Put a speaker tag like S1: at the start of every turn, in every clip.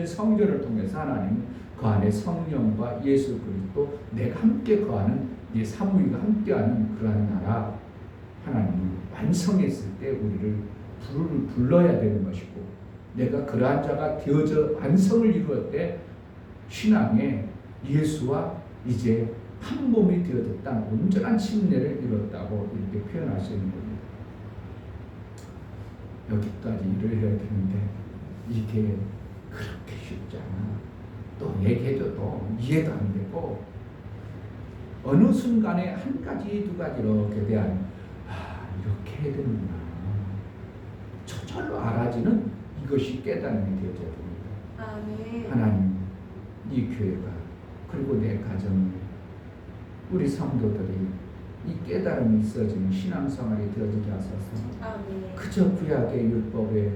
S1: 성전을 통해서 하나님 그 안에 성령과 예수 그리스도 내가 함께 거하는 이 삼위가 함께하는 그러한 나라 하나님을 완성했을 때 우리를 불러야 되는 것이고, 내가 그러한 자가 되어져 완성을 이루었을 때 신앙에 예수와 이제 한 몸이 되어졌다, 온전한 침례를 이뤘다고 이렇게 표현할 수 있는 겁니다. 여기까지 일을 해야 되는데 이게 그렇게 쉽지 않아. 또 얘기해줘도 이해도 안 되고, 어느 순간에 한 가지 두 가지 이렇게 대한 이렇게 해야 되는구나 저절로 알아지는 이것이 깨달음이 되어져야 됩니다. 하나님, 이 교회가 그리고 내 가정, 우리 성도들이 이 깨달음이 있어지는 신앙생활이 되어지게 하소서. 그저 구약의 율법에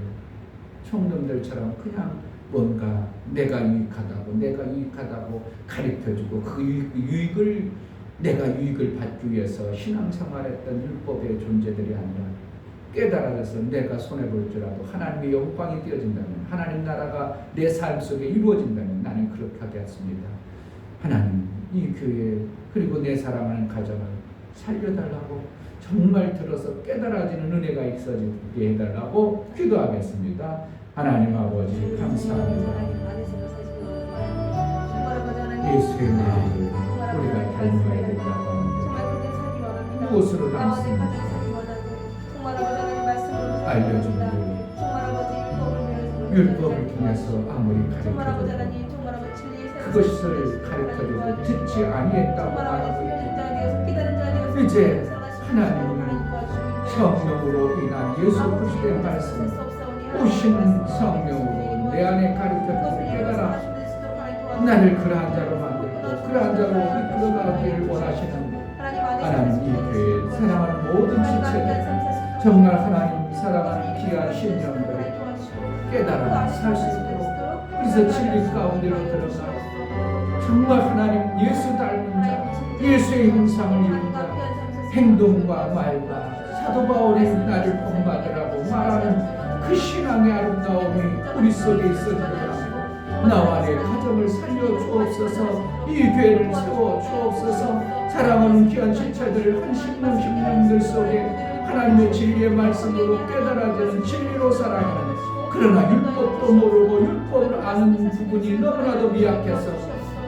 S1: 총놈들처럼 그냥 뭔가 내가 유익하다고 가르쳐주고 그 유익을 내가 유익을 받기 위해서 신앙생활했던 율법의 존재들이 아니라 깨달아서 내가 손해볼지라도 하나님의 영광이 되어진다면, 하나님 나라가 내 삶 속에 이루어진다면 나는 그렇게 하겠습니다. 하나님, 이 교회 그리고 내 사랑하는 가정을 살려달라고 정말 들어서 깨달아지는 은혜가 있어지게 해달라고 기도하겠습니다. 하나님 아버지 감사합니다. 예수의 마음을 우리가 닮아야 된다고 하는데 무엇으로 닮습니까? 알려준 율법을 통해서 아무리 가르쳐도 그것을 가르쳐도 듣지 아니했다고 말하고 있고, 이제 하나님은 성령으로 인한 예수 그리스도의 말씀, 오신 성령으로 내 안에 가르쳐주고 깨달아 나를 그러한 자로 만들고 그러한 자로 이끌어가기를 원하시는 하나님, 이 교회에 사랑하는 모든 지체들, 정말 하나님 사랑하는 귀한 신령들 깨달아 살 수 있도록, 그래서 진리 가운데로 들어가 정말 하나님 예수 닮은 자, 예수의 형상을 이룬 자, 행동과 말과 사도 바울이 나를 본받으라고 말하는 그 신앙의 아름다움이 우리 속에 있어지도록 하시고, 나와 내 가정을 살려 주옵소서. 이 교회를 세워 주옵소서. 사랑하는 귀한 지체들을 한 심령들 속에 하나님의 진리의 말씀으로 깨달아지는 진리로 살아가는, 그러나 율법도 모르고 율법을 아는 부분이 너무나도 미약해서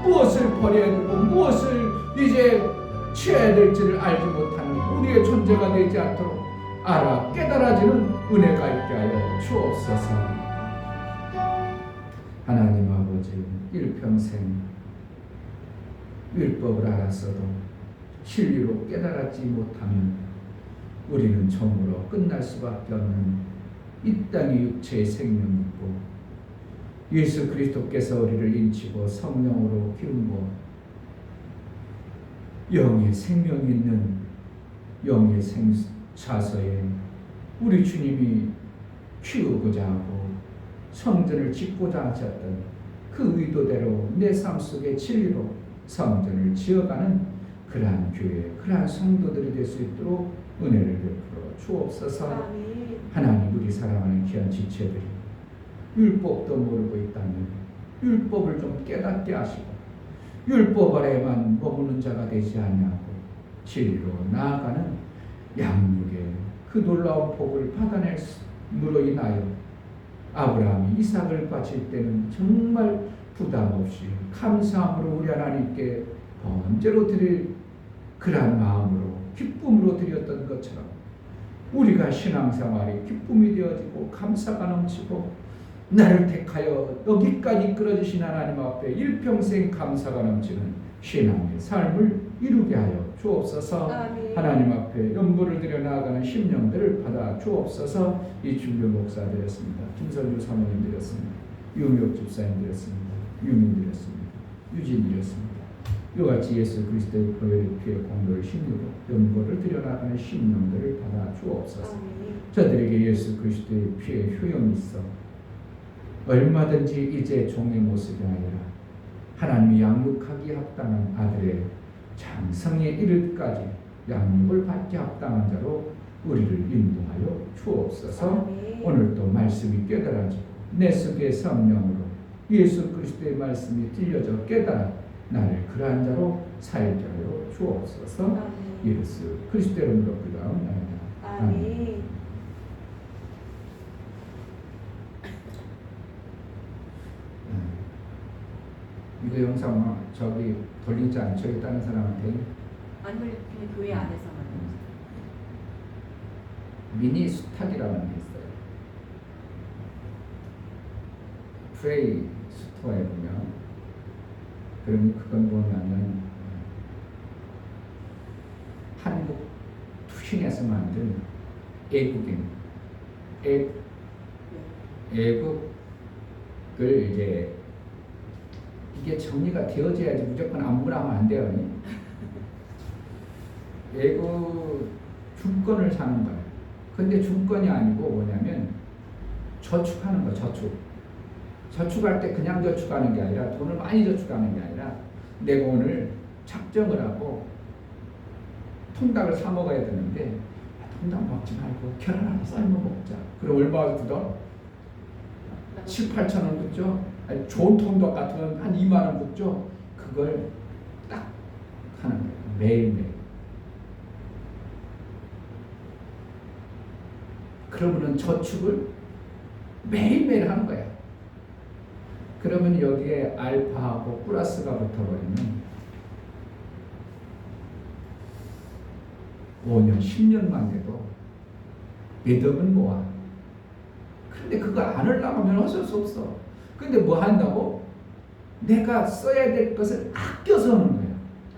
S1: 무엇을 버려야 되고 무엇을 이제 취해야 될지를 알지 못하는 우리의 존재가 되지 않도록 알아 깨달아지는 은혜가 있게 하여 주옵소서. 하나님 아버지, 일평생 율법을 알았어도 진리로 깨달았지 못하면 우리는 정으로 끝날 수밖에 없는 이 땅의 육체의 생명이 있고, 예수 그리스도께서 우리를 인치고 성령으로 기운고 영의 생명이 있는 영의 생사서에 우리 주님이 키우고자 하고 성전을 짓고자 하셨던 그 의도대로 내 삶 속에 진리로 성전을 지어가는 그러한 교회, 그러한 성도들이 될 수 있도록 은혜를 베풀어 주옵소서. 하나님, 우리 사랑하는 귀한 지체들이 율법도 모르고 있다면 율법을 좀 깨닫게 하시고, 율법 아래에만 머무는 자가 되지 아니하고 진리로 나아가는 양육의 그 놀라운 복을 받아낼므로 인하여 아브라함이 이삭을 바칠 때는 정말 부담 없이 감사함으로 우리 하나님께 번제로 드릴 그러한 마음으로 기쁨으로 드렸던 것처럼 우리가 신앙생활이 기쁨이 되어지고 감사가 넘치고 나를 택하여 여기까지 이끌어주신 하나님 앞에 일평생 감사가 넘치는 신앙의 삶을 이루게 하여 주옵소서. 하나님 앞에 연부를 드려 나아가는 심령들을 받아 주옵소서. 이 준비 목사 드렸습니다. 김선주 사모님 드렸습니다. 유미옥 집사님 드렸습니다. 유민 드렸습니다. 유진 드렸습니다. 이같이 예수 그리스도의 보혈의 피의 공로를 힘입어 연보를 드려나가는 심령들을 받아 주옵소서. 저들에게 예수 그리스도의 피의 효용이 있어 얼마든지 이제 종의 모습이 아니라 하나님이 양육하기 합당한 아들의 장성에 이르기까지 양육을 받기 합당한 자로 우리를 인도하여 주옵소서. 오늘도 말씀이 깨달아지고 내 속의 성령으로 예수 그리스도의 말씀이 들려져 깨달아 나를 그러한 자로 살게 하여 주옵소서. 예수 그리스도의 이름으로 기도하옵나이다.
S2: 아멘.
S1: 이거 영상 저기 돌리지 않죠? 다른 사람한테.
S2: 안 돌리고 그냥 교회 안에서만.
S1: 미니 수탁이라는 게 있어요. 프레이 스토어에 보면, 그러면 그건 뭐냐면 한국 투신에서 만든 애국을 이제 이게 정리가 되어져야지 무조건 아무나 하면 안 돼요. 애국 주권을 사는 거예요. 근데 주권이 아니고 뭐냐면 저축하는 거, 저축할 때 그냥 저축하는 게 아니라 돈을 많이 저축하는 게 아니라 내가 오늘 작정을 하고 통닭을 사 먹어야 되는데 통닭 먹지 말고 계란 하나 삶아 먹자. 그럼 얼마 주던? 7, 8천 원 붙죠? 아니, 좋은 통닭 같으면 한 2만 원 붙죠? 그걸 딱 하는 거예요. 매일매일. 그러면은 저축을 매일매일 하는 거야. 그러면 여기에 알파하고 플러스가 붙어버리면 5년, 10년만 돼도 몇 억은 모아. 근데 그거 안 하려면 어쩔 수 없어. 근데 뭐 한다고? 내가 써야 될 것을 아껴서 하는 거야.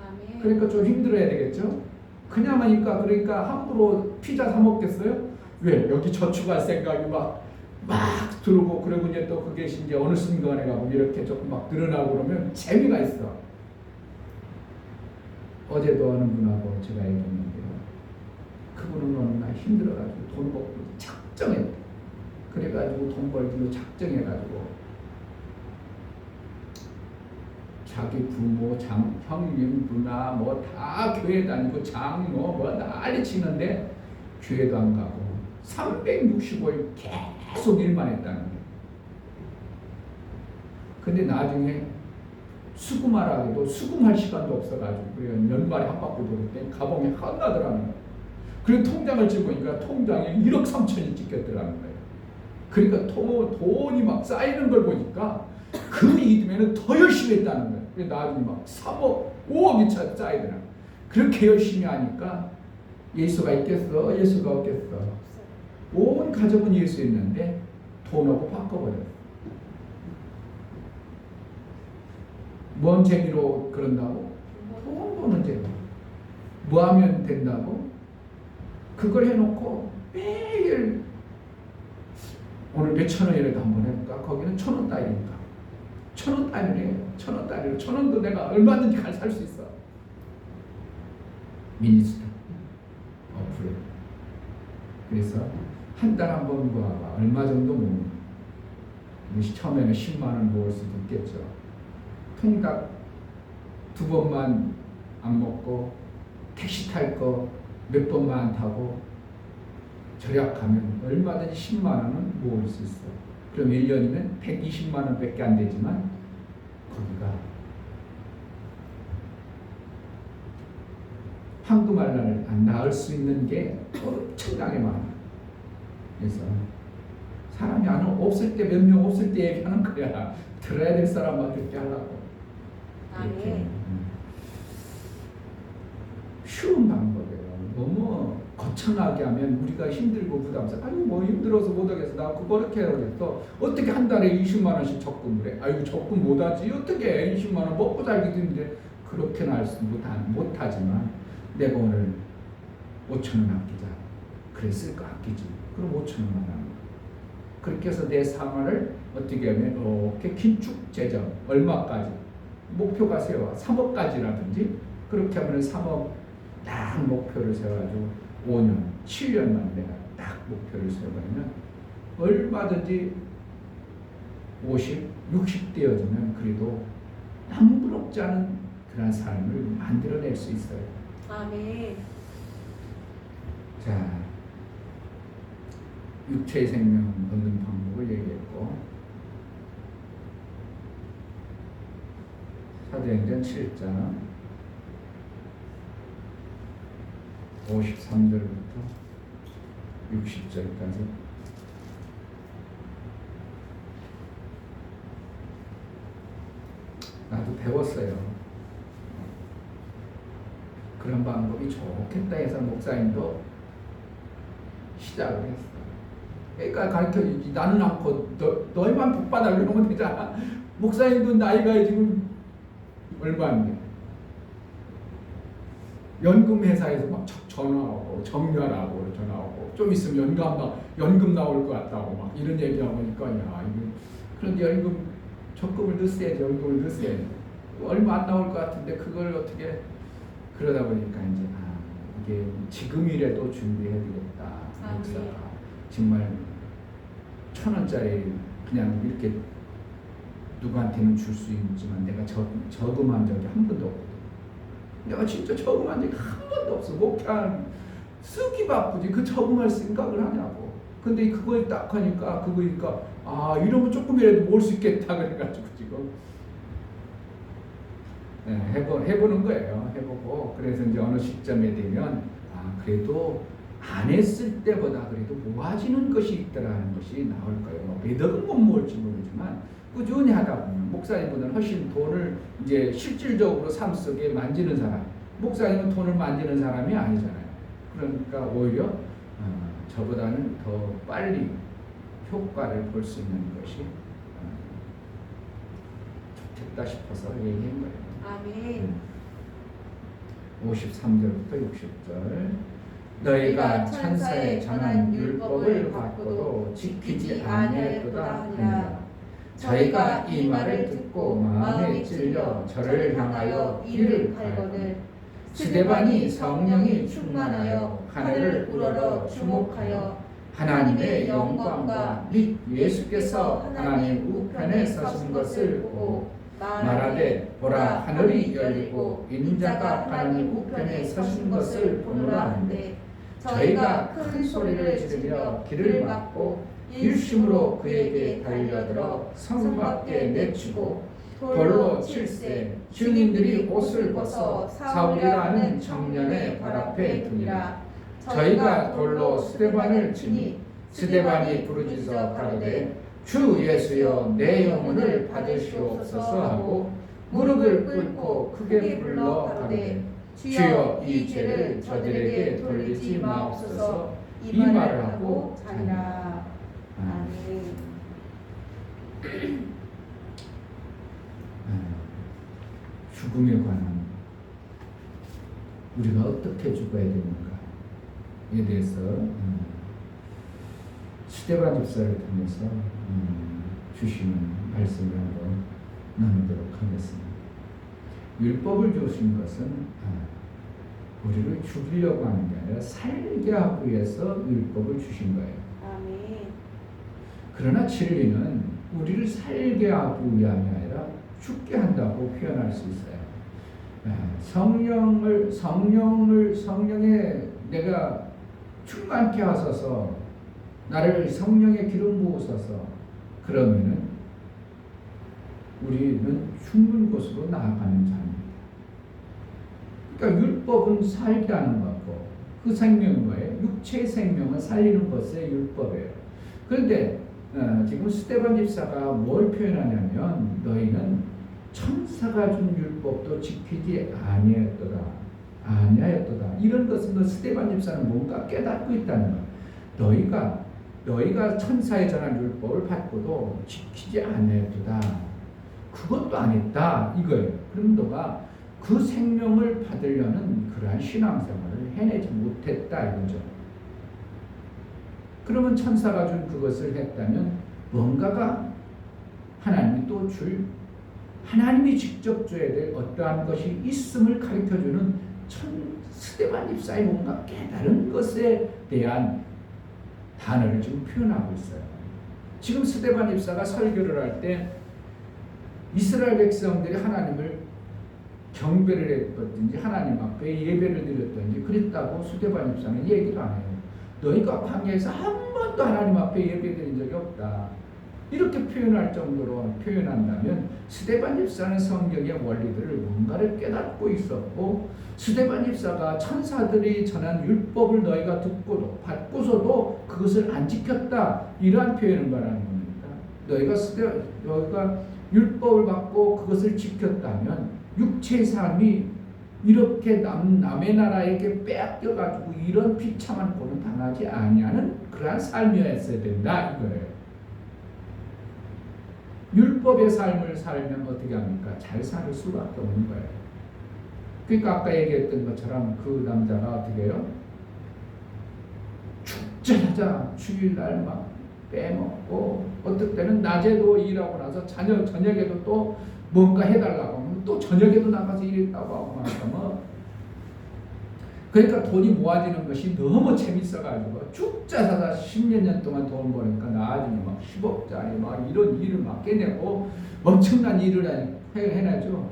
S2: 아멘.
S1: 그러니까 좀 힘들어야 되겠죠? 그냥 하니까 그러니까 함부로 피자 사 먹겠어요? 왜? 여기 저축할 생각이 막 들고 그러고 이제 또 그게 이제 어느 순간에 가고 이렇게 조금 막 늘어나고 그러면 재미가 있어. 어제도 어느 분하고 제가 얘기했는데요. 그분은 어느 날 힘들어가지고 돈 벌기로 작정했대. 그래가지고 돈 벌기로 작정해가지고 자기 부모, 형님, 누나 뭐 다 교회 다니고 장로 뭐 난리 치는데 교회도 안 가고 365일 계속 일만 했다는 거예요. 근데 나중에 수금하라고 해도 수금할 시간도 없어가지고 연말에 한 바퀴 돌을 때 가방에 한나더라는 거예요. 그리고 통장을 찍으니까 통장에 1억 3천이 찍혔더라는 거예요. 그러니까 돈이 막 쌓이는 걸 보니까 그 이듬해는 더 열심히 했다는 거예요. 그래서 나중에 막 3억, 5억이 쌓이더라. 그렇게 열심히 하니까 예수가 있겠어? 예수가 없겠어? 온 가족은 예수 있는데 돈하고 바꿔버렸어. 뭔 재미로 그런다고? 돈 버는 재미. 뭐 하면 된다고? 그걸 해놓고 매일 오늘 몇천 원이라도 한번 해볼까? 거기는 1,000원 따위니까 1,000원 따위를 해요. 1,000원 따위로 1,000원도 내가 얼마든지 살 수 있어. 미니스터 어플에. 그래서 한 달 한 번 모아봐. 얼마 정도 모으는 거야. 처음에는 10만 원 모을 수도 있겠죠. 통닭 2번만 안 먹고 택시 탈 거 몇 번만 안 타고 절약하면 얼마든지 10만 원은 모을 수 있어. 그럼 1년이면 120만 원밖에 안 되지만 거기가 황금알을 안 낳을 수 있는 게 엄청나게 많아. 그래서 사람이 없을 때 몇 명 없을 때 얘기하는 거야. 들어야 될 사람만 듣게 하려고. 이렇게 쉬운 방법이에요. 너무 거창하게 하면 우리가 힘들고 부담스러워. 아유 뭐 힘들어서 못하겠어. 나 그렇게 해야겠어. 어떻게 한 달에 20만 원씩 적금을 해? 아유 적금 못하지. 어떻게 20만 원 먹고 살기도 힘든데 그렇게는 할 수 못하지만 내가 오늘 5천 원 아끼자. 그랬을까 아끼지. 그럼 5천 원만 하는 거야. 그렇게 해서 내 생활을 어떻게 하면 이렇게 긴축 재정 얼마까지 목표가 세워 3억까지라든지 그렇게 하면 3억 딱 목표를 세워가지고 5년, 7년만 내가 딱 목표를 세워버리면 얼마든지 50, 60 되어지면 그래도 남부럽지 않은 그런 삶을 만들어낼 수 있어요.
S2: 아멘.
S1: 자, 육체의 생명 얻는 방법을 얘기했고 사도행전 7장 53절부터 60절까지 나도 배웠어요. 그런 방법이 좋겠다 해서 목사님도 시작을 했어. 그러니까 가르쳐주지. 나는 않고 너희만 복받아 그러면 되잖아. 목사님도 나이가 지금 얼마인데 연금 회사에서 막 전화하고 정렬하고 전화하고 좀 있으면 연금 나올 것 같다고 막 이런 얘기하고 보니까 야 이거 그런데 적금을 넣었어야지. 연금을 넣었어야지. 얼마 안 나올 것 같은데 그걸 어떻게 그러다 보니까 이제 이게 지금이라도 준비해야 되겠다. 목사가 정말 1,000원짜리 그냥 이렇게 누구한테는 줄 수 있지만 내가 저금한 적이 한 번도 없거든. 내가 진짜 저금한 적이 한 번도 없어. 목표한 쓰기 바쁘지 그 저금할 생각을 하냐고. 근데 그걸 딱 하니까 그거니까 이러면 조금이라도 모을 수 있겠다 그래가지고 지금 해보는 거예요. 해보고 그래서 이제 어느 시점에 되면 그래도 안 했을 때보다 그래도 모아지는 것이 있더라는 것이 나올 거예요. 몇 억은 못 모을지 모르지만 꾸준히 하다 보면 목사님보다는 훨씬 돈을 이제 실질적으로 삶 속에 만지는 사람. 목사님은 돈을 만지는 사람이 아니잖아요. 그러니까 오히려 저보다는 더 빨리 효과를 볼 수 있는 것이 좋겠다 싶어서 얘기한 거예요.
S2: 아멘.
S1: 53절부터 60절 너희가 천사에 전한 율법을 받고도 지키지 아니하였도다 하니라. 저희가 이 말을 듣고 마음에 찔려 저를 향하여 이를 갈거늘 스데반이 성령이 충만하여 하늘을 우러러 주목하여 하나님의 영광과 및 예수께서 하나님 우편에 서신 것을 보고 말하되 보라 하늘이 열리고 인자가 하나님 우편에 서신 것을 보노라 하는데 저희가 큰 소리를 지르며 길을 막고 일심으로 그에게 달려들어 성 밖에 내치고 돌로 칠세 증인들이 옷을 벗어 사울이라는 청년의 발 앞에 두니라. 저희가 돌로 스데반을 치니 스데반이 부르짖어 가로되 주 예수여 내 영혼을 받으시옵소서 하고 무릎을 꿇고 크게 불러 가로되 주여 이 죄를 저들에게 돌리지 마옵소서 이 말을 하고 자니라.
S2: 아멘.
S1: 죽음에 관한 우리가 어떻게 죽어야 되는가에 대해서 스데반 집사를 통해서 주시는 말씀을 한번 나누도록 하겠습니다. 율법을 주신 것은 우리를 죽이려고 하는 게 아니라 살게 하기 위해서 율법을 주신 거예요.
S2: 아멘.
S1: 그러나 진리는 우리를 살게 하기 위함이 아니라 죽게 한다고 표현할 수 있어요. 성령에 내가 충만케 하소서 나를 성령의 기름 부으소서 그러면은 우리는 죽는 곳으로 나아가는 자입니다. 그러니까 율법은 살게 하는 거고 그 생명은 뭐예요? 육체의 생명을 살리는 것이 율법이에요. 그런데 지금 스데반 집사가 뭘 표현하냐면 너희는 천사가 준 율법도 지키지 아니하였도다. 이런 것은 스데반 집사는 뭔가 깨닫고 있다는 거예요. 너희가 천사에 전한 율법을 받고도 지키지 아니하였도다. 그것도 안 했다 이거예요. 그럼 너가 그 생명을 받으려는 그러한 신앙생활을 해내지 못했다 이거죠. 그러면 천사가 준 그것을 했다면 뭔가가 하나님이 또 하나님이 직접 줘야 될 어떠한 것이 있음을 가르쳐주는 스데반 집사의 뭔가 깨달은 것에 대한 단어를 지금 표현하고 있어요. 지금 스데반 집사가 설교를 할 때 이스라엘 백성들이 하나님을 경배를 했든지 하나님 앞에 예배를 드렸든지 그랬다고 스데반 집사는 얘기도 안 해요. 너희가 광야에서 한 번도 하나님 앞에 예배 드린 적이 없다. 이렇게 표현할 정도로 표현한다면 스데반 집사는 성경의 원리들을 뭔가를 깨닫고 있었고, 스데반 집사가 천사들이 전한 율법을 너희가 듣고도 받고서도 그것을 안 지켰다, 이러한 표현을 말하는 겁니다. 너희가 율법을 받고 그것을 지켰다면 육체의 삶이 이렇게 남의 나라에게 빼앗겨가지고 이런 비참한 고는 당하지 아니하는 그러한 삶이었어야 된다, 이거예요. 율법의 삶을 살면 어떻게 합니까? 잘 살 수밖에 없는 거예요. 그러니까 아까 얘기했던 것처럼 그 남자가 어떻게 해요? 축제하자 주일날 막 빼먹고, 어떨 때는 낮에도 일하고 나서 저녁에도 또 뭔가 해달라고 하면 또 저녁에도 나가서 일했다고 하고 뭐. 그러니까 돈이 모아지는 것이 너무 재밌어가지고 죽자사자 10몇 년 동안 돈 버니까 나중에 막 10억짜리 막 이런 일을 막 깨내고 엄청난 일을 해내죠.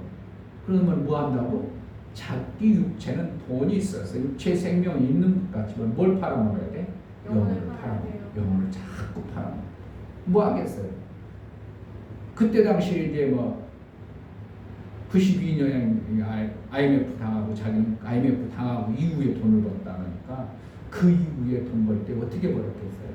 S1: 그러면 뭐 한다고? 자기 육체는 돈이 있어서 육체 생명이 있는 것 같지만 뭘 팔아먹어야 돼? 영혼을 팔아먹어요. 영혼을 자꾸 팔아먹어요. 뭐 하겠어요? 그때 당시 이제 뭐 92년에 IMF 당하고, 자기는 IMF 당하고 이후에 돈을 벌었다 하니까 그 이후에 돈 벌 때 어떻게 벌었겠어요?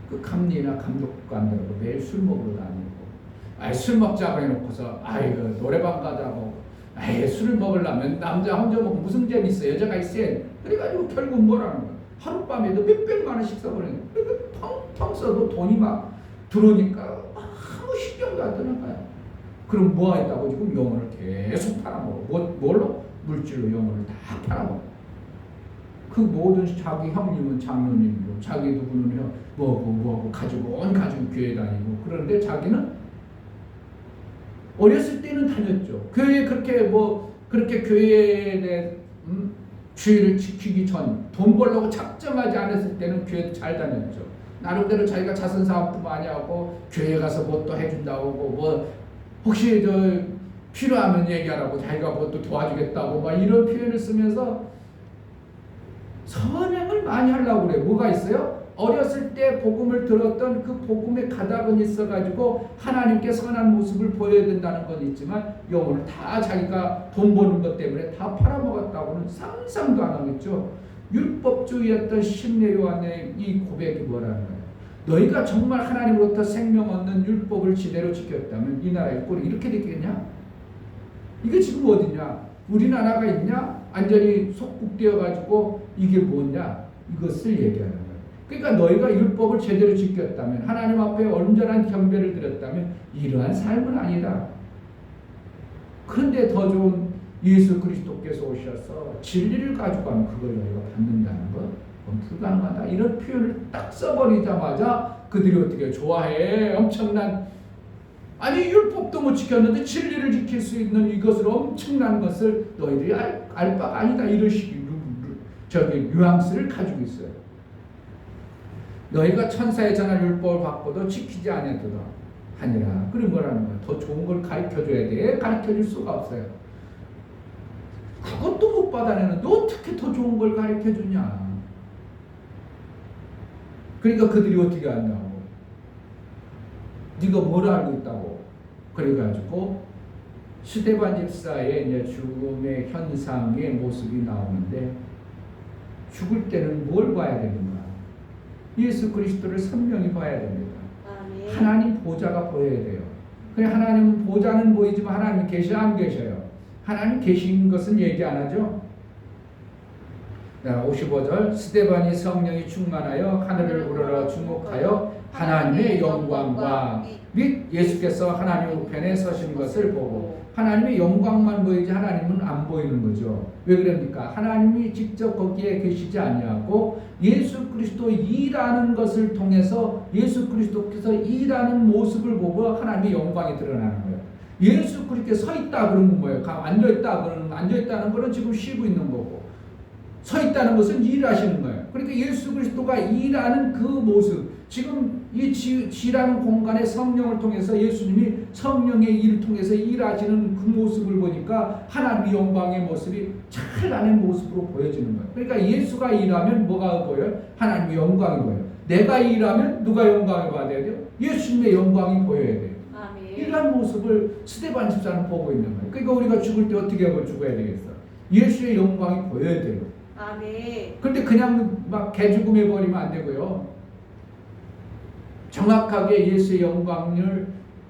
S1: 그 감리나 감독도 안 들고 매일 술 먹으러 다니고, 술 먹자고 해놓고서 그 노래방 가자고, 술을 먹으려면 남자 혼자 먹으면 무슨 재밌어, 여자가 있어야. 그래가지고 결국 뭐라는 거야? 하룻밤에도 몇백만 원씩 써버리는 거야. 그러니까 텅텅 써도 돈이 막 들어오니까 아무 신경도 안 드는 거야. 그럼 뭐 했다고? 지금 영혼을 계속 팔아먹어. 뭘로? 물질로 영혼을 다 팔아먹어. 그 모든 자기 형님은 장로님이고, 자기 누구는 뭐고 가지고 교회 다니고. 그런데 자기는 어렸을 때는 다녔죠. 교회 그렇게 교회에 대해 주의를 지키기 전, 돈 벌려고 작정하지 않았을 때는 교회도 잘 다녔죠. 나름대로 자기가 자선 사업도 많이 하고, 교회 가서 뭐 또 해준다고 뭐 혹시 필요하면 얘기하라고, 자기가 뭐 또 도와주겠다고 막 이런 표현을 쓰면서 선행을 많이 하려고 그래요. 뭐가 있어요? 어렸을 때 복음을 들었던 그 복음의 가닥은 있어가지고 하나님께 선한 모습을 보여야 된다는 건 있지만, 영혼을 다 자기가 돈 버는 것 때문에 다 팔아먹었다고는 상상도 안 하겠죠. 율법주의였던 심내 요한의 이 고백이 뭐라는 거예요? 너희가 정말 하나님으로부터 생명 얻는 율법을 제대로 지켰다면 이 나라의 꼴이 이렇게 됐겠냐? 이게 지금 어디냐? 우리나라가 있냐? 완전히 속국되어가지고 이게 뭐냐? 이것을 얘기하는 거예요. 그러니까 너희가 율법을 제대로 지켰다면, 하나님 앞에 온전한 경배를 드렸다면 이러한 삶은 아니다. 그런데 더 좋은 예수 그리스도께서 오셔서 진리를 가지고 가면 그걸 너희가 받는다는 것, 그건 불가능하다. 이런 표현을 딱 써버리자마자 그들이 어떻게 좋아해. 엄청난, 아니 율법도 못 지켰는데 진리를 지킬 수 있는 이것을, 엄청난 것을 너희들이 알 바가 아니다. 이런 식의 뉘앙스를 가지고 있어요. 너희가 천사의 전한 율법을 받고도 지키지 아니하도다 하니라. 그럼 뭐라는 거야? 더 좋은 걸 가르쳐줘야 돼. 가르쳐줄 수가 없어요. 그것도 못 받아내는데 어떻게 더 좋은 걸 가르쳐주냐. 그러니까 그들이 어떻게 한다고? 네가 뭘 알고 있다고? 그래가지고 스데반 집사의 이제 죽음의 현상의 모습이 나오는데, 죽을 때는 뭘 봐야 되는가? 예수 그리스도를 선명히 봐야 됩니다. 아멘. 하나님 보좌가 보여야 돼요. 그래, 하나님 보좌는 보이지만 하나님 계셔 안 계셔요? 하나님 계신 것은 얘기 안 하죠. 55절 스데반이 성령이 충만하여 하늘을 우러러 주목하여 하나님의 영광과 및 예수께서 하나님 우편에 서신 것을 보고, 하나님의 영광만 보이지 하나님은 안 보이는 거죠. 왜 그럽니까? 하나님이 직접 거기에 계시지 아니하고 예수 그리스도 일하는 것을 통해서 예수 그리스도께서 일하는 모습을 보고 하나님의 영광이 드러나는 거예요. 예수 그리스도께 서 있다 그러면 뭐예요? 앉아 있다 그러는, 앉아 있다는 거는 지금 쉬고 있는 거고, 서 있다는 것은 일하시는 거예요. 그러니까 예수 그리스도가 일하는 그 모습, 지금 이 지라는 공간에 성령을 통해서 예수님이 성령의 일을 통해서 일하시는 그 모습을 보니까 하나님의 영광의 모습이 찬란한 모습으로 보여지는 거예요. 그러니까 예수가 일하면 뭐가 보여요? 하나님의 영광이 보여요. 내가 일하면 누가 영광을 받아야 돼요? 예수님의 영광이 보여야 돼요.
S2: 아멘.
S1: 이러한 모습을 스데반 집사는 보고 있는 거예요. 그러니까 우리가 죽을 때 어떻게 하고 죽어야 되겠어? 예수의 영광이 보여야 돼요.
S2: 아멘.
S1: 그런데 그냥 막 개죽음해 버리면 안 되고요. 정확하게 예수의 영광을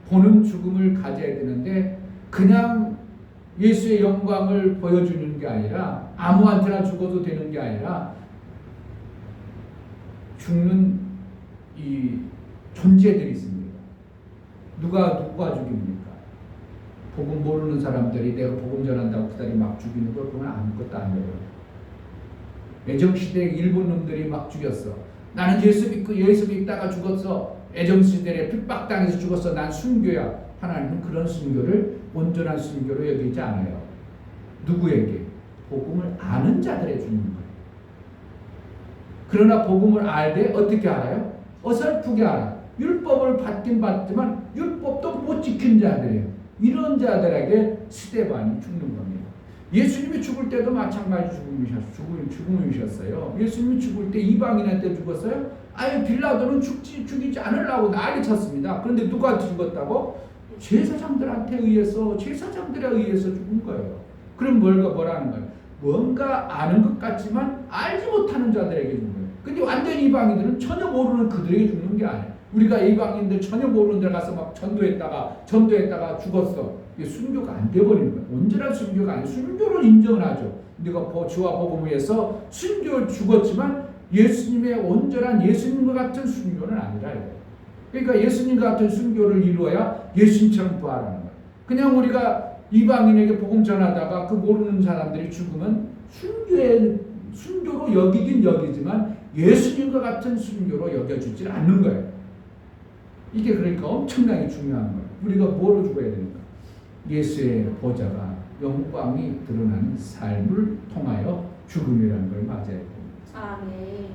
S1: 보는 죽음을 가져야 되는데 그냥 예수의 영광을 보여주는 게 아니라 아무한테나 죽어도 되는 게 아니라 죽는 이 존재들이 있습니다. 누가 죽입니까? 복음 모르는 사람들이 내가 복음 전한다고 그들이 막 죽이는 걸 보면 아무것도 아니에요. 애정시대에 일본 놈들이 막 죽였어. 나는 예수 믿다가 죽었어. 애정시대에 핍박당해서 죽었어. 난 순교야. 하나님은 그런 순교를 온전한 순교로 여기지 않아요. 누구에게? 복음을 아는 자들에 주는 거예요. 그러나 복음을 알되 어떻게 알아요? 어설프게 알아. 율법을 받긴 받지만 율법도 못 지킨 자들이에요. 이런 자들에게 스데반이 죽는 겁니다. 예수님이 죽을 때도 마찬가지 죽음이셨어요. 예수님이 죽을 때 이방인한테 죽었어요? 아예 빌라도는 죽이지 않으려고 난리 쳤습니다. 그런데 누가 죽었다고? 제사장들에 의해서 죽은 거예요. 그럼 뭐라는 거예요? 뭔가 아는 것 같지만 알지 못하는 자들에게 죽는 거예요. 근데 완전 이방인들은 전혀 모르는 그들에게 죽는 게 아니에요. 우리가 이방인들 전혀 모르는 데 가서 막 전도했다가 죽었어. 이게 순교가 안 돼버리는 거예요. 온전한 순교가 아니에요. 순교로 인정을 하죠. 내가 주와 복음을 위해서 죽었지만 예수님의 온전한 예수님과 같은 순교는 아니라 이거예요. 그러니까 예수님과 같은 순교를 이루어야 예수님처럼 부활하는 거예요. 그냥 우리가 이방인에게 복음 전하다가 그 모르는 사람들이 죽으면 순교로 여기긴 여기지만 예수님과 같은 순교로 여겨주질 않는 거예요. 이게 그러니까 엄청나게 중요한 거예요. 우리가 뭐로 죽어야 되는가? 예수의 보좌가 영광이 드러나는 삶을 통하여 죽음이라는 걸 맞아야 됩니다.
S2: 아멘.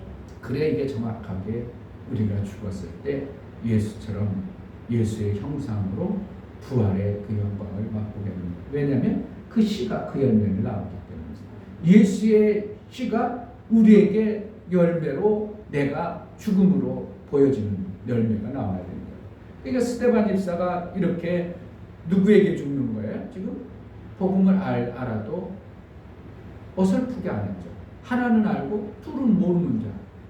S1: 그래야 이게 정확하게 우리가 죽었을 때 예수처럼 예수의 형상으로 부활의 그 영광을 맛보게 됩니다. 왜냐하면 그 씨가 그 열매를 낳았기 때문입니다. 예수의 씨가 우리에게 열매로 내가 죽음으로 보여지는 열매가 나와야 됩니다. 그러니까 스데반 집사가 이렇게 누구에게 죽는 거예요? 지금 복음을 알아도 어설프게 안 했죠. 하나는 알고 둘은 모르는 자.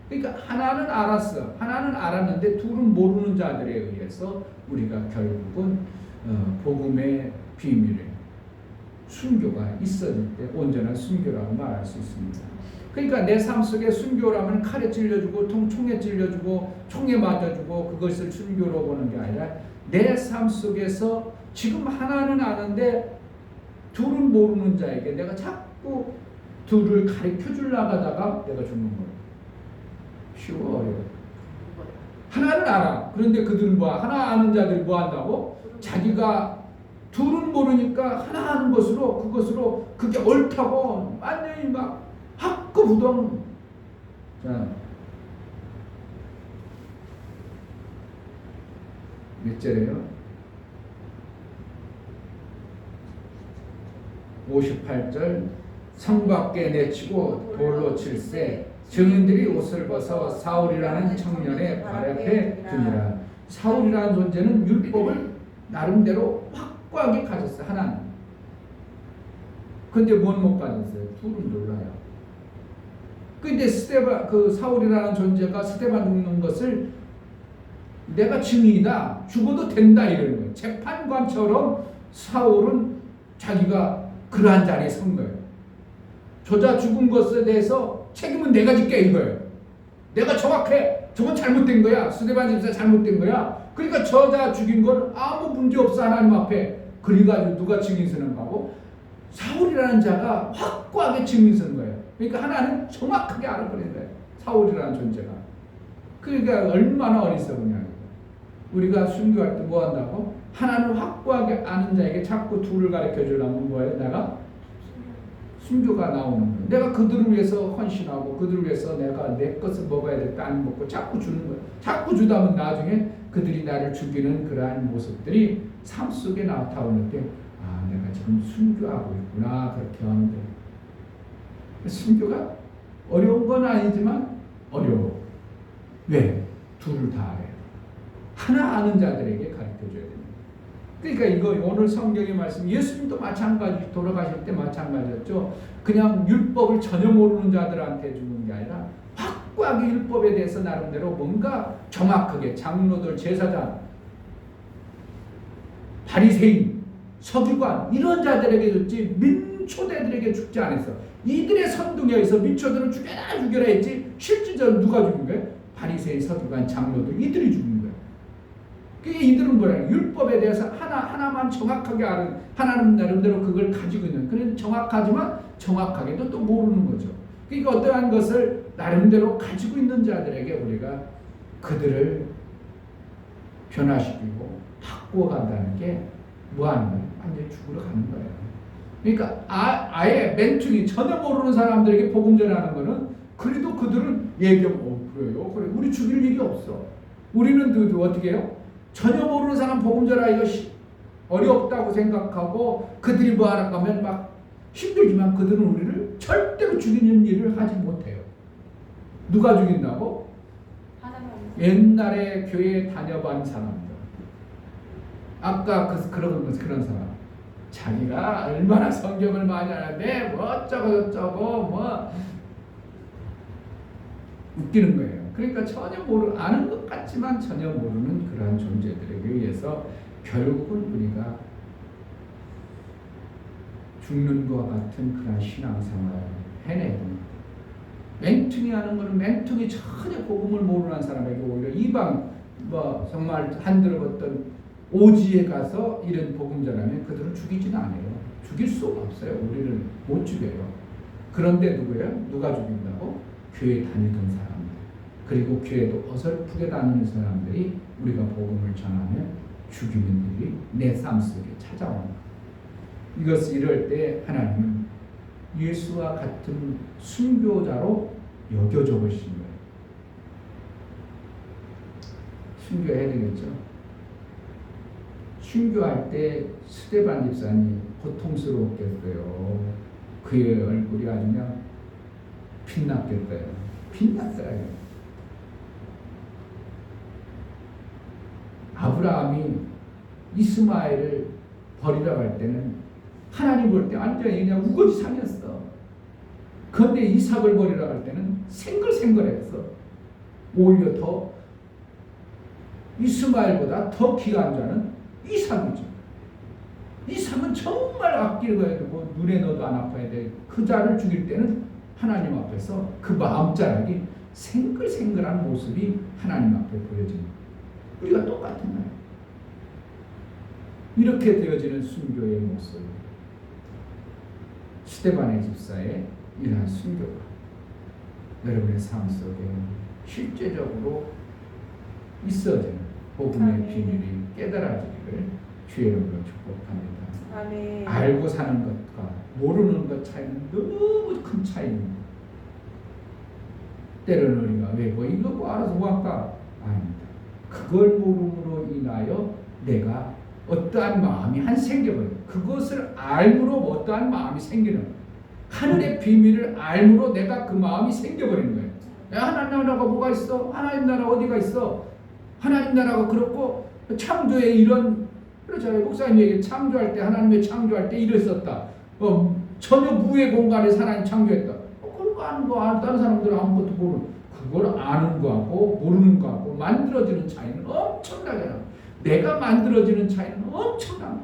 S1: 그러니까 하나는 알았어. 하나는 알았는데 둘은 모르는 자들에 의해서 우리가 결국은 복음의 비밀에 순교가 있어질 때 온전한 순교라고 말할 수 있습니다. 그러니까 내 삶 속에 순교라면 칼에 찔려주고 총에 찔려주고 총에 맞아주고 그것을 순교로 보는 게 아니라 내 삶 속에서 지금 하나는 아는데 둘은 모르는 자에게 내가 자꾸 둘을 가르쳐 주려고 하다가 내가 죽는 거예요. 쉬워 어려워. 하나는 알아. 그런데 그들은 하나 아는 자들이 뭐 한다고? 자기가 둘은 모르니까 하나 아는 그것으로 그게 옳다고 완전히 막 학구부동. 자, 몇 절이에요? 58절. 성 밖에 내치고 돌로 칠세 증인들이 옷을 벗어 사울이라는 청년의 발 앞에 두니라. 사울이라는 존재는 율법을 나름대로 확고하게 가졌어요. 하나는. 근데 뭔 못 가졌어요? 둘은 몰라요. 근데 사울이라는 존재가 스데반 죽는 것을 내가 증인이다. 죽어도 된다 이러는 거예요. 재판관처럼 사울은 자기가 그러한 자리에 선 거예요. 저자 죽은 것에 대해서 책임은 내가 질게 이거예요. 내가 정확해. 저건 잘못된 거야. 스데반 집사 잘못된 거야. 그러니까 저자 죽인 건 아무 문제 없어 하나님 앞에. 그래가지고 누가 증인 서는 거고 사울이라는 자가 확고하게 증인 서는 거예요. 그러니까 하나는 정확하게 알아버린 거예요. 사울이라는 존재가. 그러니까 얼마나 어리석으냐. 우리가 순교할 때 뭐 한다고? 하나는 확고하게 아는 자에게 자꾸 둘을 가르쳐 주려면 뭐예요? 내가 순교가 나오는 거예요. 내가 그들을 위해서 헌신하고 그들을 위해서 내가 내 것을 먹어야 될 때 안 먹고 자꾸 주는 거예요. 자꾸 주다면 나중에 그들이 나를 죽이는 그러한 모습들이 삶 속에 나타오는데 내가 지금 순교하고 있구나 그렇게 하는데 순교가 어려운 건 아니지만 어려워. 왜? 둘을 다 알아요. 하나 아는 자들에게 가르쳐줘야 됩니다. 그러니까 이거 오늘 성경의 말씀, 예수님도 마찬가지, 돌아가실 때 마찬가지였죠. 그냥 율법을 전혀 모르는 자들한테 주는 게 아니라 확고하게 율법에 대해서 나름대로 뭔가 정확하게 장로들, 제사장, 바리새인, 서기관 이런 자들에게 줬지 민초대들에게 죽지 않았어. 이들의 선동에서 민초들은 죽여라 했지 실질적으로 누가 죽인 거예요? 바리새인, 서기관, 장로들 이들이 죽인 거예요. 그게 이들은 뭐라 율법에 대해서 하나만 정확하게 아는 하나님 나름대로 그걸 가지고 있는 그런 정확하지만 정확하게도 또 모르는 거죠. 그러니까 어떠한 것을 나름대로 가지고 있는 자들에게 우리가 그들을 변화시키고 바꾸어 간다는 게 뭐하는 거예요? 완전히 죽으러 가는 거예요. 그러니까 아예 멘퉁이 전혀 모르는 사람들에게 복음 전하는 거는 그래도 그들은 얘기하면 그래요? 그래 우리 죽일 일이 없어. 우리는 어떻게 해요? 전혀 모르는 사람 복음 전하기가 어렵다고 생각하고 그들이 뭐 하나 가면 막 힘들지만 그들은 우리를 절대로 죽이는 일을 하지 못해요. 누가 죽인다고? 옛날에 교회에 다녀본 사람들. 아까 그런 사람. 자기가 얼마나 성경을 많이 아는데 뭐 어쩌고 뭐 웃기는 거예요. 그러니까 전혀 아는 것 같지만 전혀 모르는 그러한 존재들에게 의해서 결국은 우리가 죽는 것과 같은 그런 신앙생활을 해내야 됩니다. 맹퉁이 하는 것은 맹퉁이 전혀 복음을 모르는 사람에게 오히려 이방 정말 한들어봤던 오지에 가서 이런 복음 전하면 그들은 죽이지는 않아요. 죽일 수가 없어요. 우리를 못 죽여요. 그런데 누가 죽인다고? 교회 다니던 사람들. 그리고 교회도 어설프게 다니는 사람들이 우리가 복음을 전하면 죽이는 일이 내 삶 속에 찾아옵니다. 이럴 때 하나님은 예수와 같은 순교자로 여겨줘 보신 거예요. 순교해야 되겠죠. 순교할 때 스데반 집사님 고통스러웠겠어요. 그의 얼굴이 아주 그냥 빛났겠어요. 빛났어요. 아브라함이 이스마엘을 버리러 갈 때는 하나님 볼 때 완전히 그냥 우거지 상이었어. 그런데 이삭을 버리러 갈 때는 생글생글했어. 오히려 더 이스마엘보다 더 귀한 자는 이삭이죠. 이삭은 정말 아끼려야 되고 눈에 넣어도 안 아파야 돼. 그 자를 죽일 때는 하나님 앞에서 그 마음자락이 생글생글한 모습이 하나님 앞에 보여집니다. 우리가 똑같은 거예요. 이렇게 되어지는 순교의 모습. 스데반의 집사의 이러한 순교가 여러분의 삶 속에 실제적으로 있어지는 복음의 비밀이 깨달아지기를 주의 이름으로 축복합니다.
S2: 아멘.
S1: 알고 사는 것과 모르는 것 차이는 너무 큰 차이입니다. 때로는 우리가 왜 이거 뭐 알아서 뭐 할까? 아닙니다. 그걸 모름으로 인하여 내가 어떠한 마음이 생겨버려요. 그것을 알므로 어떠한 마음이 생기는 거예요. 하늘의 비밀을 알므로 내가 그 마음이 생겨버리는 거예요. 하나님 나라가 뭐가 있어? 하나님 나라 어디가 있어? 하나님 나라가 그렇고 창조의 이런 그렇잖아요. 목사님 얘기 창조할 때 하나님의 창조할 때 이랬었다. 전혀 무의 공간에서 하나님 창조했다. 그런 거 아는 거 다른 사람들은 아무것도 모르는 그걸 아는 거하고 모르는 거하고 만들어지는 차이는 엄청나잖아. 내가 만들어지는 차이는 엄청나.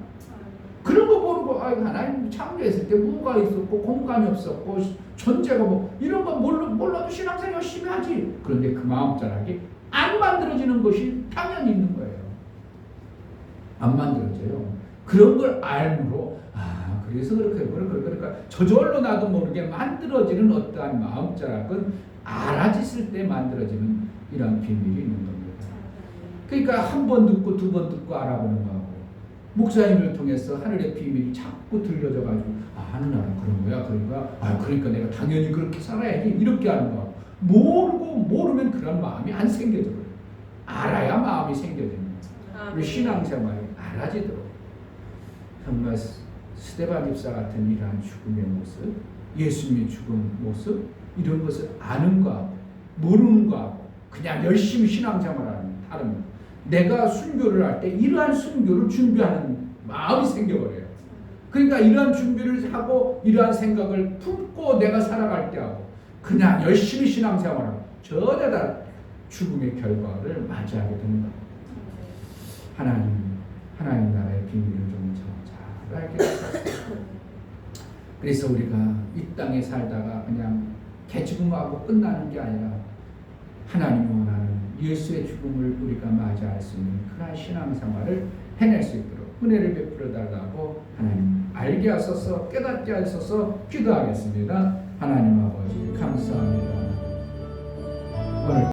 S1: 그런 거 모르고 하나님 창조했을 때 무가 있었고 공간이 없었고 존재가 뭐 이런 거 몰라도 신앙생활 열심히 하지. 그런데 그 마음자락이 안 만들어지는 것이 당연히 있는 거예요. 안 만들어져요. 그런 걸 알므로 그래서 그러니까 저절로 나도 모르게 만들어지는 어떠한 마음자락은 알아졌을 때 만들어지는 이런 비밀이 있는 겁니다. 그러니까 한 번 듣고 두 번 듣고 알아보는 거하고 목사님을 통해서 하늘의 비밀이 자꾸 들려져가지고 하늘나라 그런 거야 그러니까 그러니까 내가 당연히 그렇게 살아야지 이렇게 하는 거하고 모르면 그런 마음이 안 생겨져요. 알아야 마음이 생겨집니다. 우리 신앙생활이 알아지도록 정말 스데반 집사 같은 이러한 죽음의 모습, 예수님의 죽은 모습 이런 것을 아는 거하고 모르는 거하고 그냥 열심히 신앙생활하는 다른 내가 순교를 할 때 이러한 순교를 준비하는 마음이 생겨버려요. 그러니까 이러한 준비를 하고 이러한 생각을 품고 내가 살아갈 때 하고 그냥 열심히 신앙생활하고 전혀 다 죽음의 결과를 맞이하게 되는 거예요. 하나님 나라의 비밀을 좀 잘 알게 됐어요. 그래서 우리가 이 땅에 살다가 그냥 개죽음하고 끝나는 게 아니라 하나님이 원하는 예수의 죽음을 우리가 맞이할 수 있는 그런 신앙생활을 해낼 수 있도록 은혜를 베풀어 달라고 하나님 알게 하소서 깨닫게 하소서 기도하겠습니다. 하나님 아버지 감사합니다. 오늘